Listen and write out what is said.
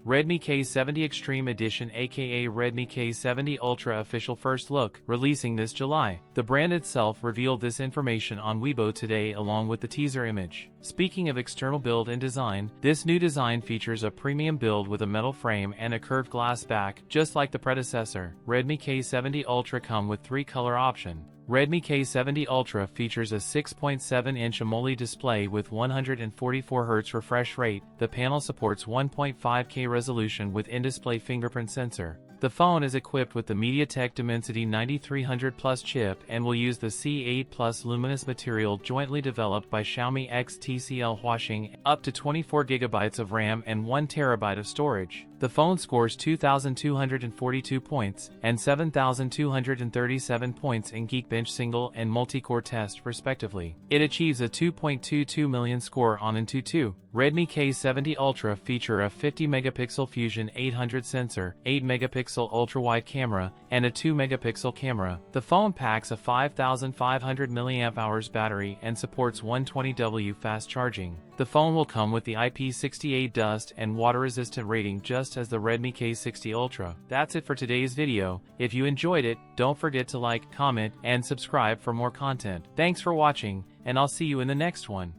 Redmi K70 Extreme Edition aka Redmi K70 Ultra official first look, releasing this July. The brand itself revealed this information on Weibo today along with the teaser image. Speaking of external build and design, this new design features a premium build with a metal frame and a curved glass back, just like the predecessor. Redmi K70 Ultra come with 3-color option. Redmi K70 Ultra features a 6.7-inch Amoled display with 144Hz refresh rate. The panel supports 1.5K resolution with in-display fingerprint sensor. The phone is equipped with the MediaTek Dimensity 9300 Plus chip and will use the C8 Plus luminous material jointly developed by Xiaomi X TCL Hossain, up to 24GB of RAM and 1TB of storage. The phone scores 2,242 points and 7,237 points in Geekbench single and multi-core test respectively. It achieves a 2.22 million score on Antutu. Redmi K70 Ultra feature a 50-megapixel Fusion 800 sensor, 8-megapixel ultra-wide camera, and a 2-megapixel camera. The phone packs a 5,500 mAh battery and supports 120W fast charging. The phone will come with the IP68 dust and water-resistant rating just as the Redmi K60 Ultra. That's it for today's video. If you enjoyed it, don't forget to like, comment, and subscribe for more content. Thanks for watching, and I'll see you in the next one.